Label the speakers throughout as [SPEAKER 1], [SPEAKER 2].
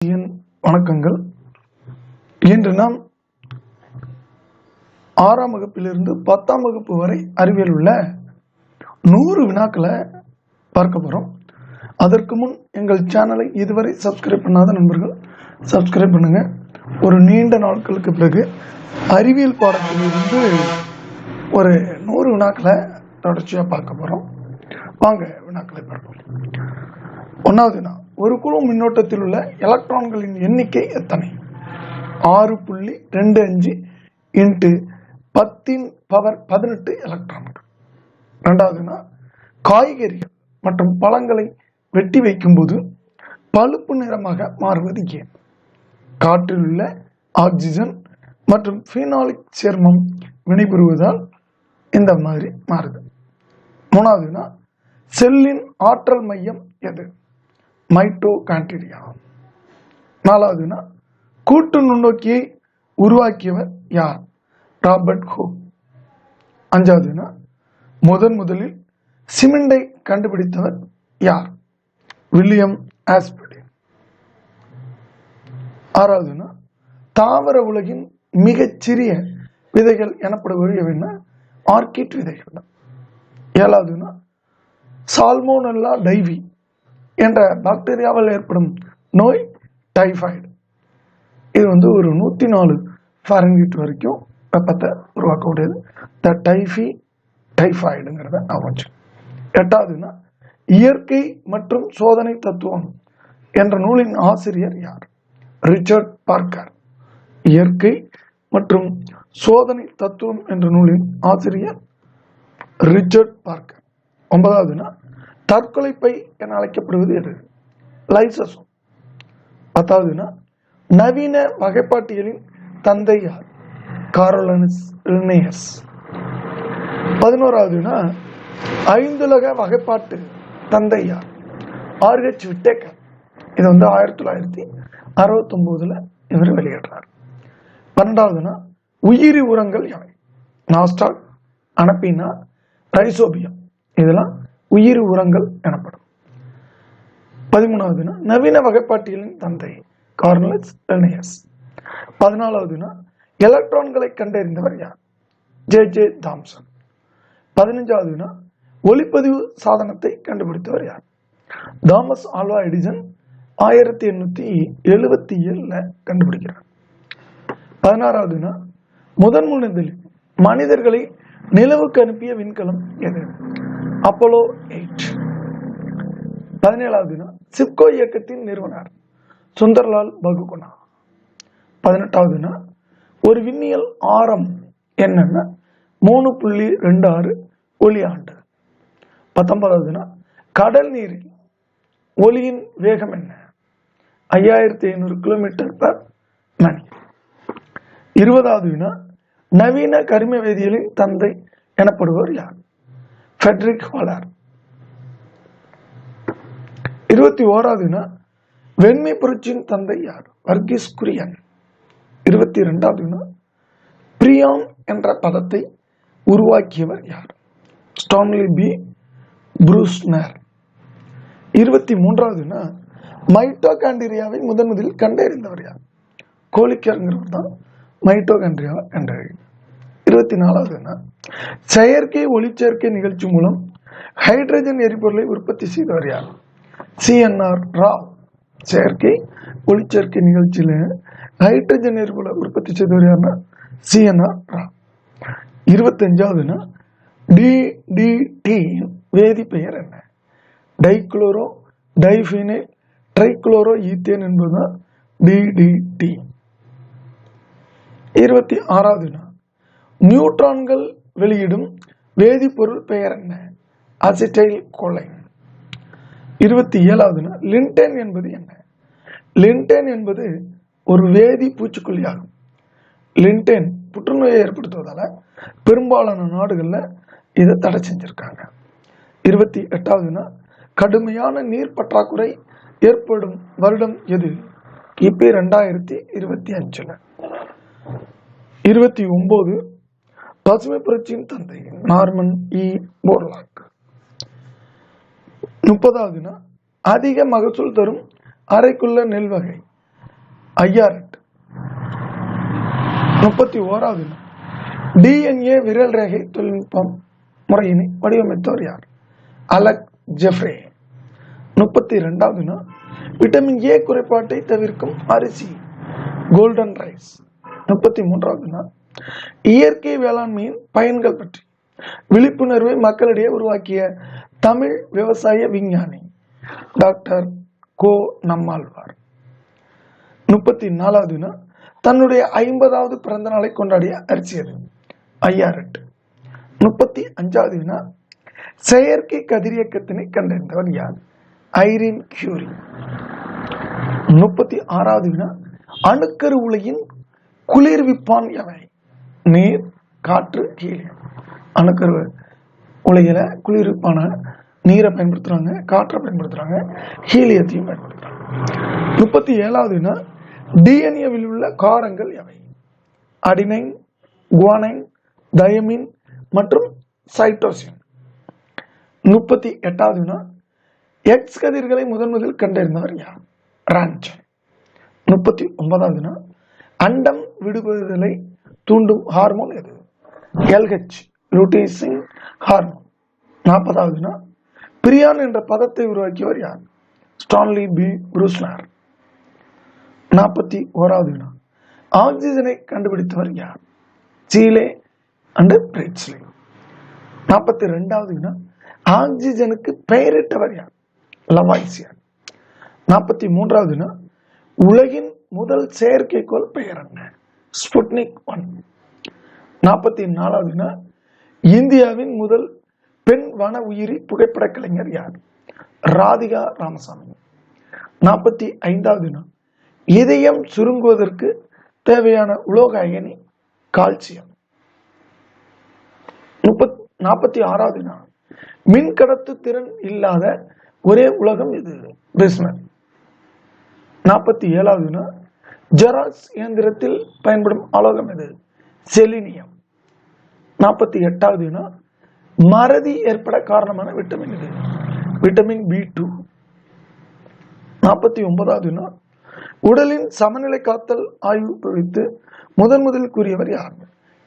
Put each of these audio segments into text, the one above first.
[SPEAKER 1] வணக்கங்கள். இன்று நாம் 6ஆம் வகுப்பிலிருந்து 10ஆம் வகுப்பு வரை அறிவியல் உள்ள 100 வினாக்களை பார்க்க போறோம். அதற்கு முன் எங்கள் சேனலை இதுவரை சப்ஸ்கிரைப் பண்ணாத நண்பர்கள் சப்ஸ்கிரைப் பண்ணுங்க. ஒரு நீண்ட நாட்களுக்கு பிறகு அறிவியல் பாடத்திலிருந்து ஒரு 100 வினாக்களை தொடர்ச்சியா பார்க்க போறோம். வாங்க வினாக்களை பார்ப்போம். 1வது வினா, ஒரு குழு மின்னோட்டத்தில் உள்ள எலக்ட்ரான்களின் எண்ணிக்கை எத்தனை? 6.25 × 10⁻18 எலக்ட்ரான்கள். 2வது வினா, காய்கறிகள் மற்றும் பழங்களை வெட்டி வைக்கும் போது பழுப்பு நிறமாக மாறுவது ஏன்? காற்றில் உள்ள ஆக்சிஜன் மற்றும் பீனாலிக் சேர்மம் வினைபுரிவதால் இந்த மாதிரி மாறுது. 3வது வினா, செல்லின் ஆற்றல் மையம் எது? மைட்டோகாண்ட்ரியா. 4வது வினா, கூட்டு நுண்ணோக்கியை உருவாக்கியவர் யார்? Robert Hooke. 5வது வினா, முதலில் சிமெண்டை கண்டுபிடித்தவர் யார்? வில்லியம் ஆஸ்பர்டி. 6வது வினா, தாவர உலகின் மிகச் சிறிய விதைகள் எனப்படுவது எவைன்னா ஆர்கிட் விதைகள். 7வது வினா, சால்மோனெல்லா டைவி என்ற பாக்டீரியாவால் ஏற்படும் நோய் டைபாய்டு. இது ஒரு 104 ஃபாரன்ஹீட் வரைக்கும் வெப்பத்தை உருவாக்கக்கூடியது. டைபாய்டுங்கிறத ஆச்சு. 8வது வினா, இயற்கை மற்றும் சோதனை தத்துவம் என்ற நூலின் ஆசிரியர் யார்? Richard Parker. இயற்கை மற்றும் சோதனை தத்துவம் என்ற நூலின் ஆசிரியர் ரிச்சர்ட் பார்க்கர். 9வது வினா, தற்கொலை பை என அழைக்கப்படுவது எது? லைசோசோம். 10வது வினா, நவீன வகைப்பாட்டியலின் தந்தை யார்? காரோலஸ் லின்னேயஸ். 11வது வினா, ஐந்துலக வகைப்பாட்டு தந்தை யார்? ஆர்.ஹெச். விட்டேக்கர். இது 1969 இவர் வெளியிடுறார். 12வது வினா, உயிரி உரங்கள் யாவை? Nasdaq, Anabaena, rhizobium. இதெல்லாம் உயிரி உரங்கள் எனப்படும். 13வது வினா, நவீன வகைப்பாட்டியலின் தந்தை கார்னலஸ் லின்னேயஸ். 14வது வினா, எலக்ட்ரான்களை கண்டறிந்தவர் யார்? J Thomson. 15வது வினா, ஒளிப்பதிவு சாதனத்தை கண்டுபிடித்தவர் யார்? Thomas Alva Edison 1877 கண்டுபிடிக்கிறார். 16வது வினா, முதலில் மனிதர்களை நிலவுக்கு அனுப்பிய விண்கலம் எது? அப்போலோ 8. 17வது வினா, சிப்கோ இயக்கத்தின் நிறுவனர் சுந்தர்லால் பகுகுணா. 18வது வினா, ஒரு விண்ணியல் ஆரம் என்னன்னா 3.26 ஒளி ஆண்டு. 19வது வினா, கடல் நீரில் ஒளியின் வேகம் என்ன? 5500 km/மணி. 20வது வினா, நவீன கரிம வேதியியலின் தந்தை எனப்படுவர் யார்? Friedrich holler. 21வது வினா, வெண்மை புரட்சியின் தந்தை யார்? வர்கீஸ் குரியன். 22வது வினா, பிரியான் என்ற பதத்தை உருவாக்கியவர் யார்? Stanley B ப்ரூஸ்னர். 23வது வினா, மைட்டோகாண்ட்ரியாவை முதலில் கண்டறிந்தவர் யார்? கோலிக்கர்ங்கிறவர் தான் மைட்டோகாண்ட்ரியாவை கண்டறிந்தார். 24வது வினா, செயற்கை ஒளிச்சேர்க்கை நிகழ்ச்சி மூலம் ஹைட்ரஜன் எரிபொருளை உற்பத்தி செய்தவர் யார்? CNR ராவ். செயற்கை ஒளிச்சேர்க்கை நிகழ்ச்சியில ஹைட்ரஜன் எரிபொருளை உற்பத்தி செய்தவர் யாருன்னா CNR ராவ். 25வது வினா, DDT வேதி பெயர் என்ன? டைகுளோரோ டைபீனைல் ட்ரைகுளோரோ ஈத்தேன் என்பதுதான் DDT. 26வது வினா, நியூட்ரான்கள் வெளியிடும் வேதிப்பொருள் பெயர் என்ன? Acetyl choline. 27வது வினா, லின்டேன் என்பது என்ன? லின்டேன் என்பது ஒரு வேதி பூச்சிக்கொல்லி ஆகும். லின்டேன் புற்றுநோயை ஏற்படுத்துவதால பெரும்பாலான நாடுகள்ல இதை தடை செஞ்சிருக்காங்க. 28வது வினா, கடுமையான நீர் பற்றாக்குறை ஏற்படும் வருடம் எது? கிபி 2025. 29 பசுமை புரட்சியின் தந்தை நார்மன் இ போர்லாக். 30வது அதிக மகசூல் தரும் அரைக்குள்ள நெல் வகை ஐயாரெட். 31வது வினா டிஎன்ஏ விரல் ரேகை தொழில்நுட்பம் முறையினை வடிவமைத்தவர் யார்? Alec Jeffrey. 32வது வினா விட்டமின் ஏ குறைபாட்டை தவிர்க்கும் அரிசி கோல்டன் ரைஸ். 33வது வினா இயற்கை வேளாண்மையின் பயன்கள் பற்றி விழிப்புணர்வை மக்களிடையே உருவாக்கிய தமிழ் விவசாய விஞ்ஞானி டாக்டர் கோ நம்மாழ்வார். 34வது வினா தன்னுடைய 50வது பிறந்த நாளை கொண்டாடிய அரிசியது ஐயாரெட். 35வது வினா செயற்கை கதிரியக்கத்தினை கண்டறிந்தவர் யார்? Irene Curie. 36வது வினா அணுக்கரு உலையின் குளிர்விப்பான் எவை? நீர், காற்று, ஹீலியம். அணுக்கரு உலையில குளிர்விப்பான நீரை பயன்படுத்துறாங்க, காற்றை பயன்படுத்துறாங்க, ஹீலியத்தையும் பயன்படுத்துறாங்க. 37வது வினா டிஎன்ஏவில் உள்ள காரங்கள் எவை? அடினைன், குவானைன், தயமின் மற்றும் சைட்டோசின். 38வது வினா எக்ஸ் கதிர்களை முதலில் கண்டறிந்தவர் யார்? ரான்ச்சன். 39வது வினா அண்டம் விடுபடுதலை தூண்டும் ஹார்மோன் எது? LH லூட்டீசிங் hormone. 40வது வினா பிரியான் என்ற பதத்தை உருவாக்கியவர் யார்? Stanley B ப்ரூஸ்னர். 41வது வினா ஆக்சிஜனை கண்டுபிடித்தவர் யார்? சீலே அண்ட் பிரிட்ஸ்லி. 42வது வினா ஆக்சிஜனுக்கு பெயரிட்டவர் யார்? லவாய்சியர். 43வது வினா உலகின் முதல் செயற்கைக்கோள் பெயர் என்ன? ஸ்புட்னிக் 1. 44வது வினா இந்தியாவின் முதல் பெண் வன உயிரி புகைப்பட கலைஞர் யார்? ராதிகா ராமசாமி. 45வது வினா இதயம் சுருங்குவதற்கு தேவையான உலோக அயனி கால்சியம். 46வது வினா மின் கடத்து திறன் இல்லாத ஒரே உலகம் இது? பிஸ்மத். 47வது வினா ஜெராக்ஸ் இயந்திரத்தில் பயன்படும் அலோகம் எது? செலினியம். 48வது வினா மறதி ஏற்பட காரணமான விட்டமின் எது? Vitamin B2. 49வது வினா உடலின் சமநிலை காத்தல் ஆய்வு குறித்து முதலில் கூறியவர் யார்?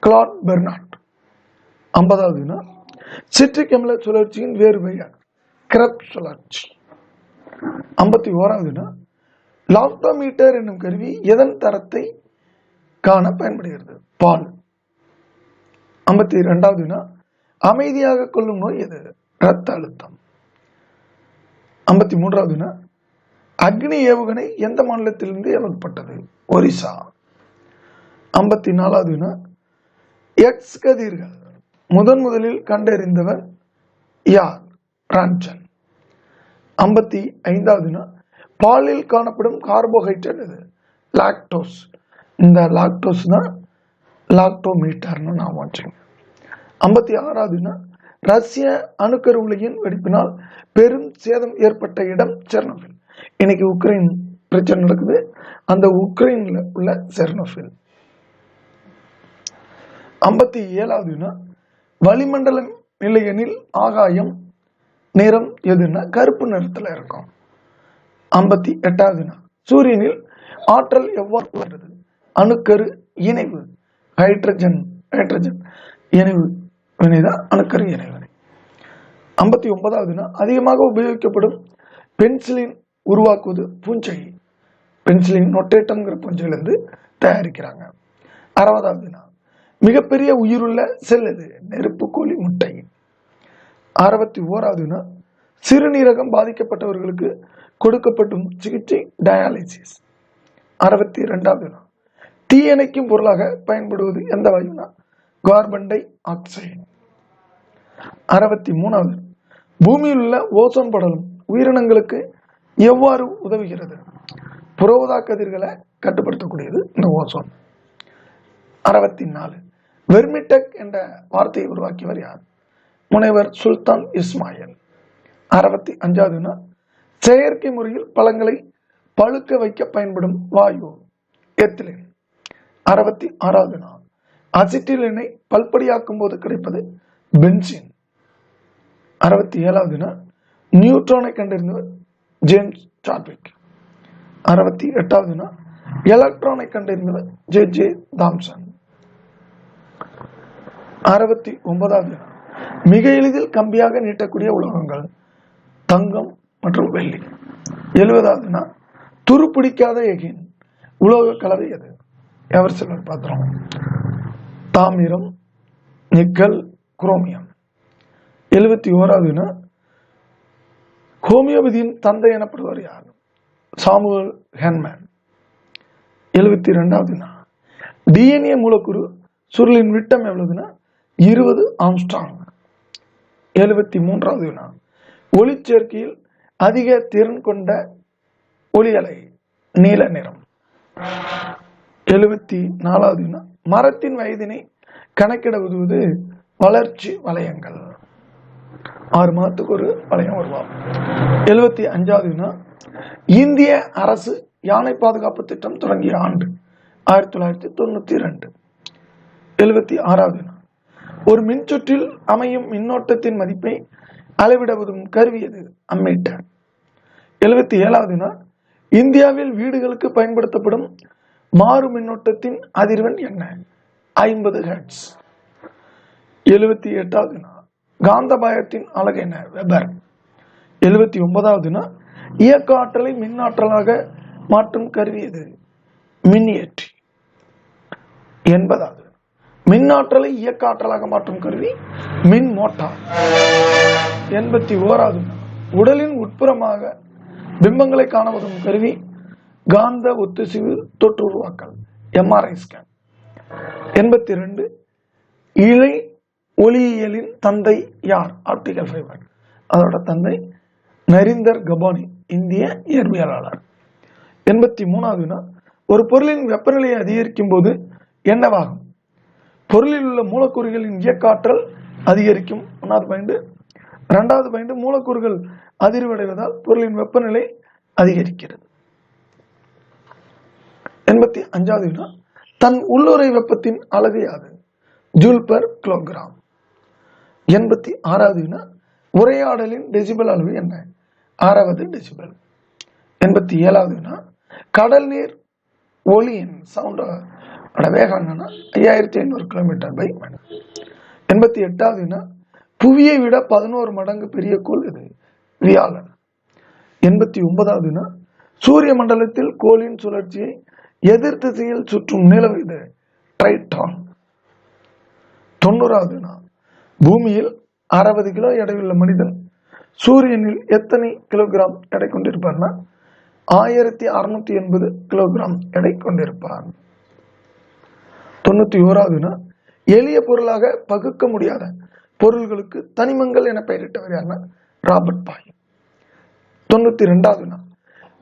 [SPEAKER 1] Claude Bernard. 50வது வினா சிட்ரிக் அமில சுழற்சியின் வேறு பெயர் கிரெப் சுழற்சி. 51வது வினா லாக்டோமீட்டர் என்னும் கருவி எதன் தரத்தை காண பயன்படுகிறது? பால். 52வது வினா அமைதியாக கொள்ளும் நோய் எது? இரத்த அழுத்தம். 53வது வினா அக்னி ஏவுகணை எந்த மாநிலத்திலிருந்து ஏவப்பட்டது? ஒரிசா. 54வது வினா எக்ஸ் கதிர்கள் முதலில் கண்டறிந்தவர் யார்? ரான்ச்சன். 55வது வினா பாலில் காணப்படும் கார்போஹைட்ரேட் எது? லாக்டோஸ். இந்த லாக்டோஸ் தான் லாக்டோமீட்டர்னு நான் வச்சுங்க. 56வது வினா ரஷ்ய அணுக்கரு உலையின் வெடிப்பினால் பெரும் சேதம் ஏற்பட்ட இடம் செர்னோபில். இன்னைக்கு உக்ரைன் பிரச்சனை நடக்குது, அந்த உக்ரைன்ல உள்ள செர்னோபில். 57வது வினா வளிமண்டல நிலையெனில் ஆகாயம் நிறம் எதுன்னா கருப்பு நிறத்துல இருக்கும். 58வது வினா சூரியனில் ஆற்றல் எவ்வாறு வருது? அணுக்கரு இணைவு ஹைட்ரஜன் இணைவு வினைதான் அணுக்கரு இணைவு. 59வது வினா அதிகமாக உபயோகிக்கப்படும் பென்சிலின் உருவாக்குவது பூஞ்சை. பென்சிலின் நொட்டேட்டம்ங்கிற பூஞ்சையிலிருந்து தயாரிக்கிறாங்க. 60வது வினா மிகப்பெரிய உயிருள்ள செல் எது? நெருப்புக்கோழி முட்டை. 61வது வினா சிறுநீரகம் பாதிக்கப்பட்டவர்களுக்கு கொடுக்கப்படும் சிகிச்சை டயாலிசிஸ். 62வது வினா தீயணைக்கும் பொருளாக பயன்படுவது எந்த வாயுனா? Carbon dioxide. 63வது பூமியில் உள்ள ஓசோன் படலம் உயிரினங்களுக்கு எவ்வாறு உதவுகிறது? புற ஊதா கதிர்களை கட்டுப்படுத்தக்கூடியது இந்த ஓசோன். 64 வெர்மிடெக் என்ற வார்த்தையை உருவாக்கியவர் யார்? முனைவர் சுல்தான் இஸ்மாயில். 65வது வினா செயற்கை முறையில் பழங்களை பழுக்க வைக்க பயன்படும் வாயு எத்திலின். 66வது வினா அசிட்டிலினை பல்படியாக்கும் போது கிடைப்பது பென்சின். 67வது வினா நியூட்ரானை கண்டறிந்தவர் ஜேம்ஸ் சாட்விக். 68வது வினா எலக்ட்ரானை கண்டறிந்தவர் ஜே தாம்சன். 69வது வினா, மிக எளிதில் கம்பியாக நீட்டக்கூடிய உலோகங்கள் தங்கம் மற்றும் வெள்ளி. 70வது வினா, துருப்பிடிக்காத எகின் உலோக கலவை எது? எவர் சில்வர் பாத்திரம், தாமிரம், நிக்கல், குரோமியம். 71வது வினா, ஹோமியோபதியின் தந்தை எனப்படுவர் யார்? சாமுவல் ஹென்மேன். 72வது வினா, டிஎன்ஏ மூலக்கூறு சுருளின் விட்டம் எவ்வளவுனா 20 ஆம்ஸ்ட்ராங். 73வது வினா, ஒளிச்சேர்க்கையில் அதிக திறன் கொண்ட ஒளி அலை நீல நிறம். 74வது வினா, மரத்தின் வயதினை கணக்கிட உதவுவது வளர்ச்சி வளையங்கள். 6 மாதத்துக்கு ஒரு வளையம் உருவாகும். 75வது வினா, இந்திய அரசு யானை பாதுகாப்பு திட்டம் தொடங்கிய ஆண்டு 1992. 76வது வினா, ஒரு மின்சுற்றில் அமையும் மின்னோட்டத்தின் மதிப்பை அளவிட உதவும் கருவி எது? அம்மீட்டர். 77வது வினா, இந்தியாவில் வீடுகளுக்கு பயன்படுத்தப்படும் மாறு மின்னோட்டத்தின் அதிர்வெண் என்ன? 50 ஹெர்ட்ஸ். 78வது வினா, காந்தபாயத்தின் அலகு என்ன? வெபர். 79வது வினா, இயக்க ஆற்றலை மின்னாற்றலாக மாற்றும் கருவி எது? மின்னியற்றி. 80வது, மின்னாற்றலை இயக்க ஆற்றலாக மாற்றும் கருவி மின் மோட்டார். 81வது, உடலின் உட்புறமாக பிம்பங்களை காண உதவும் கருவி காந்த ஒத்திசைவு தொற்று உருவாக்கல் எம்ஆர்ஐ ஸ்கேன். 82, இழை ஒளியியலின் தந்தை யார்? Optical fibre. அதோட தந்தை நரீந்தர் கபானி, இந்திய இயற்பியலாளர். 83வது வினா, ஒரு பொருளின் வெப்பநிலையை அதிகரிக்கும் போது என்னவாகும்? பொருளில் உள்ள மூலக்கூறுகளின் இயக்க ஆற்றல் அதிகரிக்கும். 1வது பாயிண்ட். 2வது பாயிண்ட், மூலக்கூறுகள் அதிர்வடைவதால் பொருளின் வெப்பநிலை அதிகரிக்கிறது. 85வது வினா, தன் உள்ளுறை வெப்பத்தின் அலகு யாது? Joule per kilogram. 86வது வினா, உரையாடலின் டெசிபல் அளவு என்ன? 60 டெசிபல். 87வது வினா, கடல் நீர் ஒளியின் சவுண்ட் வேகம் என்னன்னா 5500 கிலோமீட்டர் பை மணி. 88வது வினா, புவியை விட 11 மடங்கு பெரிய கோள் எது? வியாழன். 89வது வினா, சூரிய மண்டலத்தில் கோளின் சுழற்சியை எதிர் திசையில் சுற்றும் நிலவு இது? ட்ரைட்டான். 90வது வினா, பூமியில் 60 கிலோ எடையுள்ள மனிதன் சூரியனில் எத்தனை கிலோகிராம் எடை கொண்டிருப்பார்னா 1680 கிலோகிராம் எடை கொண்டிருப்பார். 91வது வினா, எளிய பொருளாக பகுக்க முடியாத பொருள்களுக்கு தனிமங்கள் என பெயரிட்டவர் யாருன்னா ராபர்ட் பாய். 92வது வினா,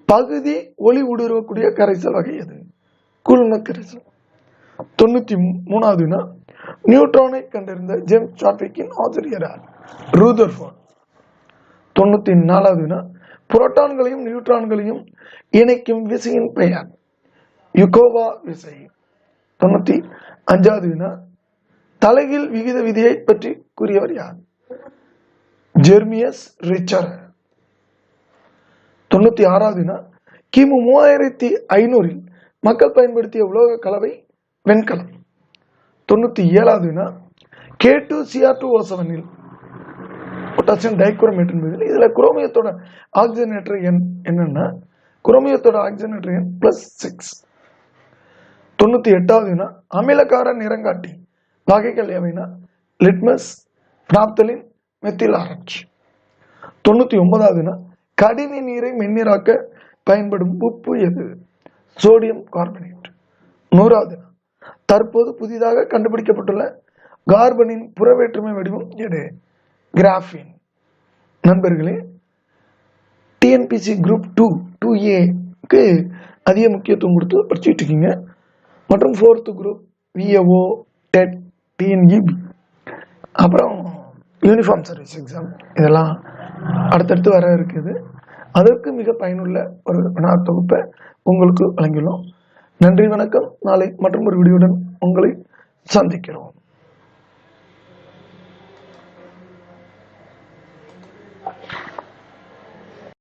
[SPEAKER 1] பகுதி ஒளி ஊடுருவக்கூடிய கரைசல் வகை எது? கூழ்ம கரைசல். 93வது வினா, நியூட்ரானை கண்டறிந்த ஜேம்ஸ் சாட்விக்கின் ஆசிரியர் யார்? ரூதர்ஃபோர்ட். 94வது வினா, புரோட்டான்களையும் நியூட்ரான்களையும் இணைக்கும் விசையின் பெயர் யுகோவா விசை. 95வது வினா, தலைகீழ் விகித விதியை பற்றி கூறியவர் யார்? ஜெர்மியஸ் ரிச்சர். 96வது வினா, கிமு 3500 மக்கள் பயன்படுத்திய உலோக கலவை வெண்கலம். 97வது வினா, K2Cr2O7 பொட்டாசியம் டைகுரோமேட் என்பது இதுல குரோமியத்தோட ஆக்சிஜனேற்ற எண் என்னன்னா குரோமியத்தோட ஆக்சிஜனேற்ற எண் +6. 98வது வினா, அமிலகார நிறங்காட்டி வகைகள் எவைனா லிட்மஸ், நாப்தலின், மெத்தில் ஆரஞ்சு. 99வது வினா, கடின நீரை மென்னீராக்க பயன்படும் உப்பு எது? Sodium carbonate. 100வது வினா, தற்போது புதிதாக கண்டுபிடிக்கப்பட்டுள்ள கார்பனின் புறவேற்றுமை வடிவம் எது? கிராஃபின். நண்பர்களே, டிஎன்பிசி குரூப் 2A அதிக முக்கியத்துவம் கொடுத்து படிச்சுட்டு இருக்கீங்க. மற்றும் 4th group VAO, TET, TNEB, அப்புறம் யூனிஃபார்ம் சர்வீஸ் எக்ஸாம் இதெல்லாம் அடுத்தடுத்து வர இருக்குது. அதற்கு மிக பயனுள்ள ஒரு வினா தொகுப்பை உங்களுக்கு வழங்கியுள்ளோம். நன்றி, வணக்கம். நாளை மற்றும் ஒரு வீடியோடன் உங்களை சந்திக்கிறோம்.